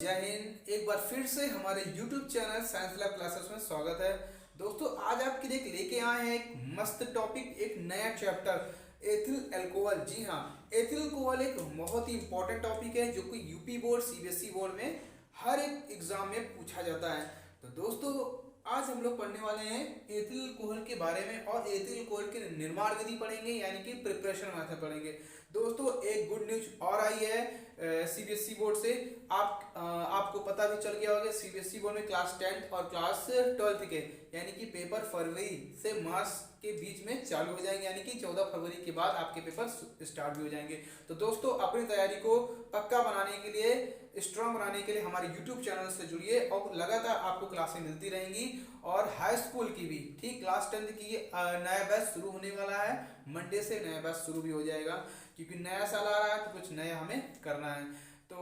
जय हिंद। एक बार फिर से हमारे YouTube channel science lab classes में स्वागत है। दोस्तों आज आपके लिए लेके आए हैं एक मस्त टॉपिक, एक नया चैप्टर एथिल अल्कोहल। जी हाँ, एथिल अल्कोहल एक बहुत ही इंपॉर्टेंट टॉपिक है जो कि यूपी बोर्ड सीबीएसई बोर्ड में हर एक एग्जाम में पूछा जाता है। तो दोस्तों आज हम लोग पढ़ने वाले हैं एथिल अल्कोहल के बारे में और एथिल अल्कोहल के निर्माण विधि पढ़ेंगे, यानी कि प्रिपरेशन मेथड पढ़ेंगे। दोस्तों एक गुड न्यूज और आई है सीबीएसई बोर्ड से। आपको पता भी चल गया होगा सीबीएसई बोर्ड में क्लास 10th और क्लास 12th के यानी कि पेपर फरवरी से मार्च के बीच में चालू हो जाएंगे, यानी कि 14 फरवरी के बाद आपके पेपर स्टार्ट भी हो जाएंगे। तो दोस्तों अपनी तैयारी को पक्का बनाने के लिए, स्ट्रांग बनाने के लिए हमारे यूट्यूब चैनल से जुड़िए और लगातार आपको क्लासें मिलती रहेंगी। और हाई स्कूल की भी ठीक क्लास 10th की नया बैच शुरू होने वाला है। मंडे से नया बैच शुरू भी हो जाएगा क्योंकि नया साल आ रहा है तो कुछ नया हमें करना है। तो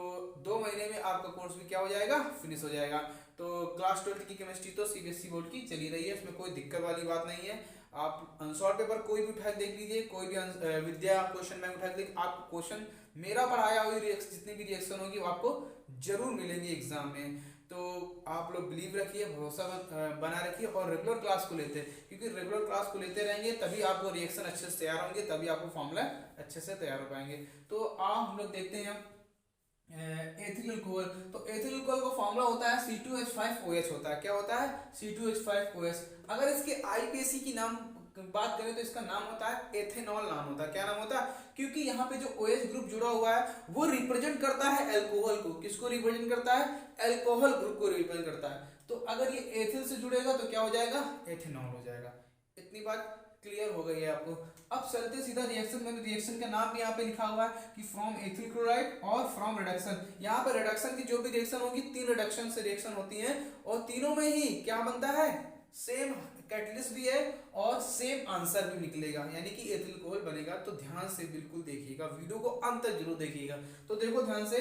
2 महीने में आपका कोर्स भी क्या हो जाएगा, फिनिश हो जाएगा। तो क्लास 12th की केमिस्ट्री तो सीबीएसई बोर्ड की चली रही है, उसमें कोई दिक्कत वाली बात नहीं है। आप अनसॉल्व पेपर कोई भी उठा के देख लीजिए, कोई भी विद्या क्वेश्चन बैंक उठा के देख, आप क्वेश्चन मेरा पढ़ाया हुई जितनी भी रिएक्शन होगी वो आपको जरूर मिलेंगे एग्जाम में। तो आप लोग बिलीव रखिए, भरोसा बना रखिए और रेगुलर क्लास को लेते हैं, क्योंकि रेगुलर क्लास को लेते रहेंगे तभी आपको रिएक्शन अच्छे से तैयार होंगे, तभी आपको फॉर्मूला अच्छे से तैयार हो पाएंगे। तो हम लोग देखते हैं एथिल अल्कोहल। तो एथिल अल्कोहल का फॉर्मूला होता है C2H5OH होता है। क्या होता है? C2H5OH। अगर इसके आईपीएसी की नाम बात करें तो इसका नाम होता है एथेनॉल, नाम होता है। क्या नाम होता है? क्योंकि यहाँ पे जो OH ग्रुप जुड़ा हुआ है वो रिप्रेजेंट करता है अल्कोहल को। किसको रिप्रेजेंट करता है? अल्कोहल ग्रुप को रिप्रेजेंट करता है। तो अगर ये एथिल से जुड़ेगा तो क्या हो जाएगा? एथेनॉल हो जाएगा। इतनी बात क्लियर हो गई है आपको। अब चलते सीधा रिएक्शन में। रिएक्शन का नाम भी यहाँ पे लिखा हुआ है कि फ्रॉम एथिल क्लोराइड और फ्रॉम रिडक्शन। यहाँ पे रिडक्शन की जो भी रिएक्शन होगी, 3 रिडक्शन से रिएक्शन होती है और तीनों में ही क्या बनता है? सेम कैटलिस्ट भी है और सेम आंसर भी निकलेगा, यानी कि एथिल अल्कोहल बनेगा। तो ध्यान से बिल्कुल देखिएगा, वीडियो को अंत तक जरूर देखिएगा। तो देखो ध्यान से।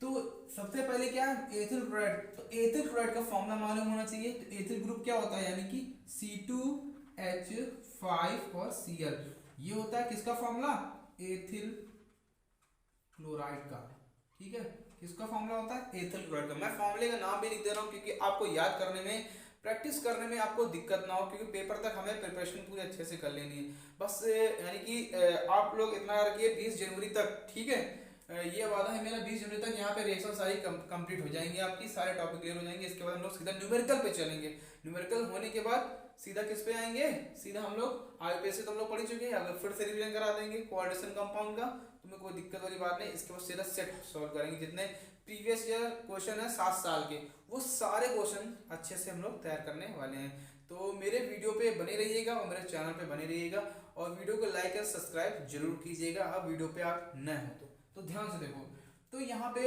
तो सबसे पहले क्या है? Ethyl chloride. तो एथिल क्लोराइड का फॉर्मूला मालूम होना चाहिए। तो एथिल ग्रुप क्या होता है? यानी कि C2H5 और Cl। ये होता है किसका फॉर्मूला? एथिल क्लोराइड का। ठीक है, किसका फॉर्मूला होता है? एथिल क्लोराइड का। मैं फॉर्मूले का नाम भी लिख दे रहा हूँ क्योंकि आपको याद करने में, प्रैक्टिस करने में आपको दिक्कत ना हो, क्योंकि पेपर तक हमें प्रिपरेशन पूरी अच्छे से कर लेनी है। बस यानी कि आप लोग इतना रखिए 20 जनवरी तक, ठीक है। ये वादा है मेरा, 20 जनवरी तक यहाँ पे रिएक्शन सारी कंप्लीट हो जाएंगी, आपकी सारे टॉपिक क्लियर हो जाएंगे। इसके बाद हम लोग सीधा न्यूमेरिकल पे चलेंगे। न्यूमेरिकल होने के बाद सीधा किस पे आएंगे? सीधा हम लोग आईपीएससी तो हम लोग पढ़ चुके हैं, अगर फिर से रिवीजन करा देंगे कोऑर्डिनेशन कंपाउंड का, तुम्हें कोई दिक्कत वाली बात नहीं। इसके बाद सीधा सेट सॉल्व करेंगे। जितने प्रीवियस ईयर क्वेश्चन है 7 साल के, वो सारे क्वेश्चन अच्छे से हम लोग तैयार करने वाले हैं। तो मेरे वीडियो पे बने रहिएगा और मेरे चैनल पे बने रहिएगा और वीडियो को लाइक और सब्सक्राइब जरूर कीजिएगा। अब वीडियो पे आप नए हो तो ध्यान से देखो। तो यहाँ पे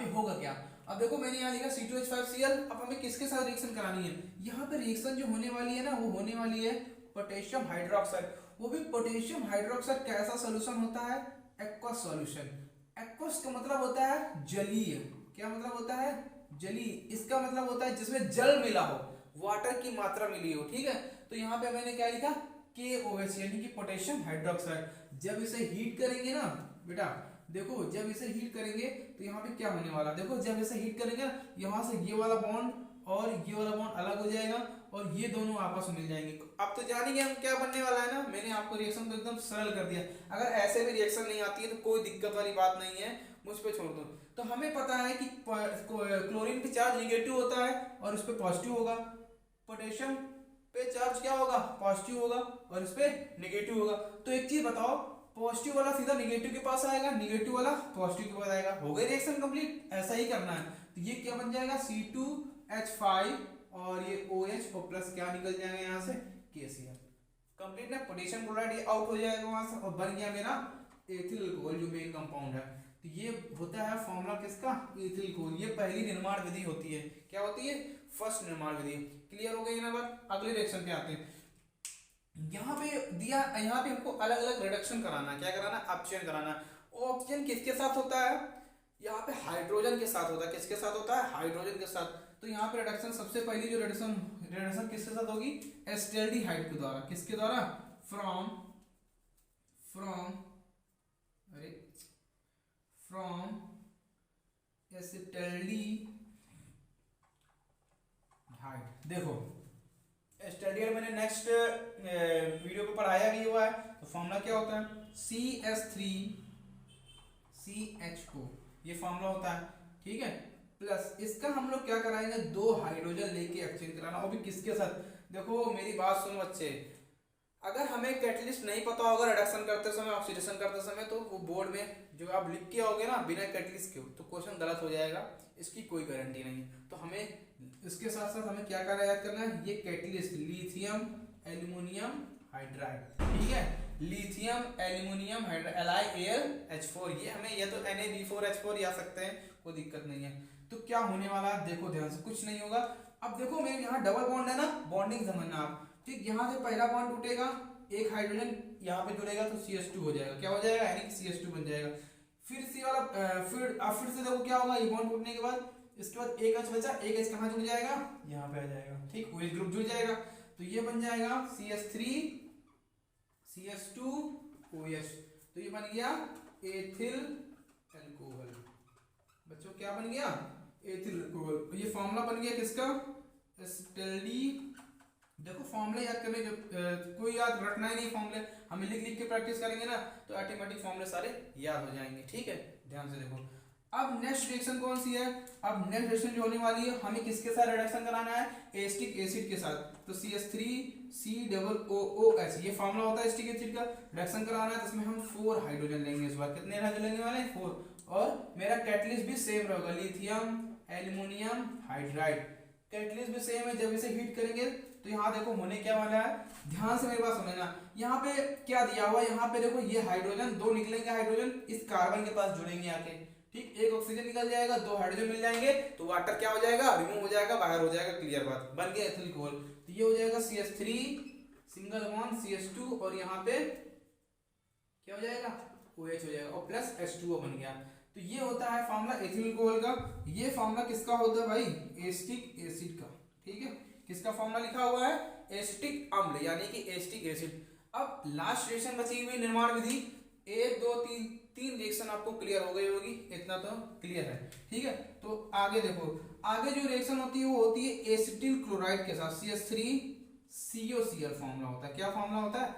होगा क्या? अब देखो मैंने यहाँ लिखा C2H5Cl। अब हमें किसके साथ रिएक्शन करानी है? यहाँ पे रिएक्शन जो होने वाली है ना, वो होने वाली है पोटेशियम हाइड्रोक्साइड। वो भी पोटेशियम हाइड्रोक्साइड कैसा सोल्यूशन होता है? Aqueous solution. एक्वस का मतलब होता है जलीय। क्या मतलब होता है? जलीय। इसका मतलब होता है जिसमें जल मिला हो, वाटर की मात्रा मिली हो। ठीक है, तो यहाँ पे मैंने क्या लिखा? KOH यानी कि पोटेशियम हाइड्रोक्साइड। जब इसे हीट करेंगे ना बेटा, देखो जब इसे हीट करेंगे तो यहाँ पे क्या होने वाला? देखो जब इसे हीट करेंगे ना, यहाँ से ये वाला बॉन्ड और ये वाला बॉन्ड अलग हो जाएगा और ये दोनों आपस में मिल जाएंगे। अब तो जानेंगे हम क्या बनने वाला है ना। मैंने आपको रिएक्शन तो एकदम सरल कर दिया। अगर ऐसे भी रिएक्शन नहीं आती है तो कोई दिक्कत वाली बात नहीं है, मुझ पे छोड़ दो। तो हमें पता है कि क्लोरीन पे चार्ज निगेटिव होता है और उस पर पॉजिटिव होगा। पोटेशियम पे चार्ज क्या होगा? पॉजिटिव होगा और इस पे नेगेटिव होगा। तो एक चीज बताओ, पॉजिटिव वाला सीधा नेगेटिव के पास आएगा, नेगेटिव वाला पॉजिटिव के पास आएगा। हो गई रिएक्शन कंप्लीट। ऐसा ही करना है। तो ये क्या बन जाएगा? C2H5 और ये OH और प्लस क्या निकल जाएगा यहाँ से? KCl। कंप्लीट ना। पोटेशियम क्लोराइड ये आउट हो जाएगा वहां से और बन गया मेरा एथिल अल्कोहल जो मेन कंपाउंड है। तो ये होता है फॉर्मूला किसका? Ethyl alcohol. ये पहली निर्माण विधि होती है। क्या होती है? फर्स्ट निर्माण विधि। क्लियर हो गई ना बात? अगले रिएक्शन पे आते हैं। यहाँ पे दिया, यहाँ पे हमको अलग अलग रिडक्शन कराना। क्या कराना? ऑप्शन कराना। ऑप्शन किसके साथ होता है? यहाँ पे हाइड्रोजन के साथ होता है। किसके साथ होता है? हाइड्रोजन के साथ। तो यहाँ पे रिडक्शन, सबसे पहली जो रिडक्शन रिडक्शन किसके साथ होगी? एस्टल्डिहाइड के द्वारा। किसके द्वारा? फ्रॉम फ्रॉम अरे फ्रॉम एसिटल्डिहाइड। देखो एसिटल्डिहाइड मैंने नेक्स्ट वीडियो पे पढ़ाया भी हुआ है। तो फॉर्मूला क्या होता है, CH3CHO, ये फॉर्मूला होता है, ठीक है। प्लस इसका हम लोग क्या कराएंगे, 2 हाइड्रोजन लेके एक्सचेंज कराना, वो भी किसके साथ। देखो मेरी बात सुनो बच्चे, अगर हमें कैटलिस्ट नहीं पता होगा रिडक्शन करते समय, ऑक्सीडेशन करते समय, तो वो बोर्ड में जो आप लिख के आओगे ना बिना कैटलिस्ट के, तो क्वेश्चन गलत हो जाएगा, इसकी कोई गारंटी नहीं है। तो हमें इसके साथ साथ हमें क्या याद करना है, ये कैटलिस्ट लिथियम एल्यूमिनियम हाइड्राइड, ठीक है, लिथियम एल्यूमिनियम हाइड्राइड LiAlH4, ये हमें ये तो Na2B4H4 आ सकते हैं, कोई दिक्कत नहीं है। तो क्या होने वाला है, देखो ध्यान से, कुछ नहीं होगा। अब देखो मेरे यहाँ डबल बॉन्ड है ना, बॉन्डिंग समझना आप, ठीक। यहाँ से पहला बॉन्ड टूटेगा, एक हाइड्रोजन यहाँ पे जुड़ेगा तो CH2 हो जाएगा, क्या हो जाएगा, यानी कि CH2 बन जाएगा। फिर सी वाला फिर से देखो क्या होगा, ये बॉन्ड टूटने के बाद इसके बाद एक H बचा, एक H कहाँ जुड़ जाएगा, यहाँ पे आ जाएगा, ठीक, OH ग्रुप जुड़ जाएगा। तो ये बन जाएगा CH3 CH2 OH, तो ये बन गया एथिल अल्कोहल। बच्चों क्या बन गया, एथिल अल्कोहल। ये फॉर्मूला बन गया किसका, एसिटल्डी। देखो फॉर्मूले याद करने कोई याद रखना ही नहीं, फॉर्मूले हमें लिख लिख के प्रैक्टिस करेंगे ना, तो ऑटोमेटिक फॉर्मूले सारे याद हो जाएंगे, ठीक है। ध्यान से देखो, अब नेक्स्ट रिएक्शन कौन सी है, अब नेक्स्ट रिएक्शन जो होने वाली है, हमें किसके साथ रिडक्शन कराना है, एसिटिक एसिड के साथ। तो CH3COOH, ये फॉर्मूला होता है एसिटिक एसिड का, रिडक्शन कराना है, तो इसमें हम 4 हाइड्रोजन लेंगे इस बार। कितने हाइड्रोजन लेने वाले हैं, 4। और मेरा कैटलिस्ट भी सेम रहेगा, लिथियम एल्यूमिनियम हाइड्राइड, कैटलिस्ट भी सेम है। जब इसे हीट करेंगे तो यहाँ देखो होने क्या वाला है, ध्यान से मेरी बात सुनना। यहाँ पे क्या दिया हुआ है, यहाँ पे देखो ये हाइड्रोजन, 2 निकलेंगे हाइड्रोजन इस कार्बन के पास जुड़ेंगे आके, ठीक, एक ऑक्सीजन निकल जाएगा, 2 हाइड्रोजन मिल जाएंगे, तो वाटर क्या हो जाएगा, रिमूव हो जाएगा, बाहर हो जाएगा, क्लियर बात, बन गया एथिल अल्कोहल। तो ये हो जाएगा CH3 सिंगल बॉन्ड CH2, और यहाँ पे क्या हो जाएगा, OH हो जाएगा, और प्लस H2O बन गया। तो ये होता है फॉर्मूला एथिल अल्कोहल का। ये फॉर्मूला किसका होता है भाई, एसिटिक एसिड का, ठीक है। किसका फॉर्मूला लिखा हुआ है, एसिटिक अम्ल, यानी कि एसिटिक एसिड। अब लास्ट रिएक्शन बची हुई निर्माण विधि, 1 2 3 रिएक्शन आपको क्लियर हो गई होगी, इतना तो क्लियर है, ठीक है। तो आगे देखो, आगे जो रिएक्शन होती है वो होती है एसिटिल क्लोराइड के साथ, CH3COCl फॉर्मूला होता है। क्या फॉर्मूला होता है,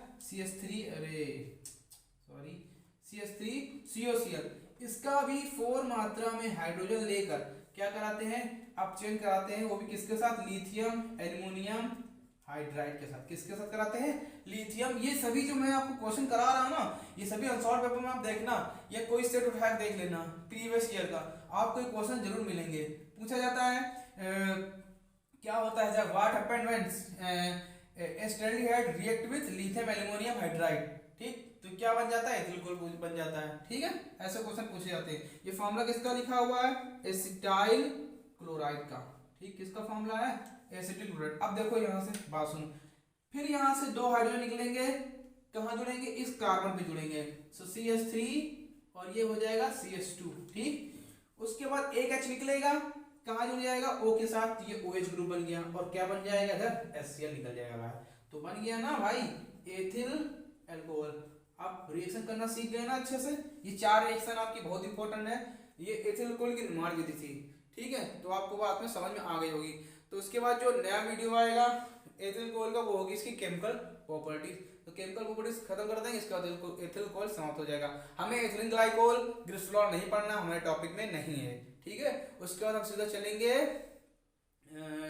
CH3COCl। इसका भी 4 मात्रा में हाइड्रोजन लेकर क्या कराते हैं, अपचयन कराते हैं, वो भी किसके साथ, लिथियम एल्यूमिनियम हाइड्राइड के साथ। किसके साथ कराते हैं, लिथियम। ये सभी जो मैं आपको क्वेश्चन करा रहा हूं ना, ये सभी आंसर पेपर में आप देखना, या कोई सेट उठा के देख लेना प्रीवियस ईयर का, आपको क्वेश्चन जरूर मिलेंगे। पूछा जाता है क्या होता है जब what happened when acetaldehyde react with lithium aluminium hydride, ठीक, तो क्या बन जाता है, एथिल अल्कोहल बन जाता है, ठीक है। ऐसे क्वेश्चन पूछे जाते हैं। ये फॉर्मूला किसका लिखा हुआ है, एसिटाइल क्लोराइड का, ठीक, किसका फॉर्मूला है, एसिटिल क्लोराइड। अब देखो यहाँ से बात सुनो, फिर यहाँ से 2 हाइड्रोजन निकलेंगे, कहाँ जुड़ेंगे, इस कार्बन पे जुड़ेंगे, सो CH3 और ये हो जाएगा CH2, ठीक। उसके बाद एक H निकलेगा, कहाँ जुड़ जाएगा, O के साथ, ये OH ग्रुप बन गया, और क्या बन जाएगा इधर, HCl निकल जाएगा बाहर। तो बन गया ना भाई एथिल अल्कोहल। आप रिएक्शन करना सीख गए ना अच्छे से। ये 4 रिएक्शन आपकी बहुत इंपॉर्टेंट है, ये एथिल अल्कोहल की निर्माण विधि थी, ठीक है। तो आपको बात में समझ में आ गई होगी। तो उसके बाद जो नया वीडियो आएगा एथिल अल्कोहल का, वो होगी इसकी केमिकल प्रॉपर्टीज। तो केमिकल प्रॉपर्टीज खत्म कर देंगे, इसके बाद एथिल अल्कोहल समाप्त हो जाएगा। हमें एथिलीन ग्लाइकोल ग्लिसरॉल नहीं पढ़ना, हमारे टॉपिक में नहीं है, ठीक है। उसके बाद हम सीधा चलेंगे,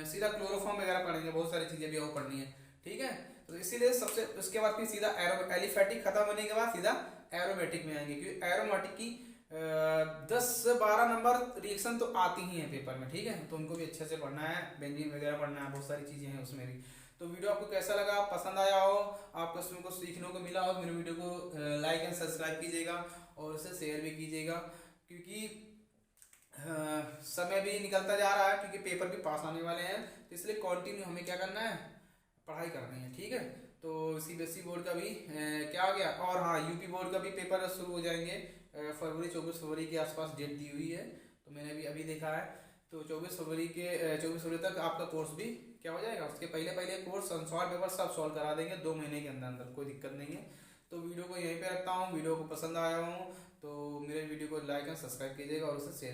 सीधा क्लोरोफॉर्म वगैरह पढ़ेंगे, बहुत सारी चीजें भी और पढ़नी है, ठीक है। तो इसीलिए सबसे उसके बाद फिर सीधा एलिफेटिक खत्म होने के बाद सीधा एरोमेटिक में आएंगे, क्योंकि एरोमेटिक की 10 से 12 नंबर रिएक्शन तो आती ही हैं पेपर में, ठीक है। तो उनको भी अच्छे से पढ़ना है, बेंजीन वगैरह पढ़ना है, बहुत सारी चीज़ें हैं उसमें भी। तो वीडियो आपको कैसा लगा, पसंद आया हो, आपको उसमें कुछ सीखने को मिला हो, मेरे वीडियो को लाइक एंड सब्सक्राइब कीजिएगा और उसे शेयर भी कीजिएगा, क्योंकि समय भी निकलता जा रहा है, क्योंकि पेपर भी पास आने वाले हैं। तो इसलिए कंटिन्यू हमें क्या करना है, पढ़ाई करनी है, ठीक है। तो CBSE बोर्ड का भी क्या आ गया, और हाँ यूपी बोर्ड का भी पेपर शुरू हो जाएंगे फरवरी, 24 फरवरी के आसपास डेट दी हुई है, तो मैंने भी अभी देखा है। तो 24 फरवरी तक आपका कोर्स भी क्या हो जाएगा, उसके पहले कोर्स आंसर पेपर सब सॉल्व करा देंगे 2 महीने के अंदर, कोई दिक्कत नहीं है। तो वीडियो को यहीं पे रखता हूँ। वीडियो को पसंद आया हो तो मेरे वीडियो को लाइक एंड सब्सक्राइब कीजिएगा और उसे शेयर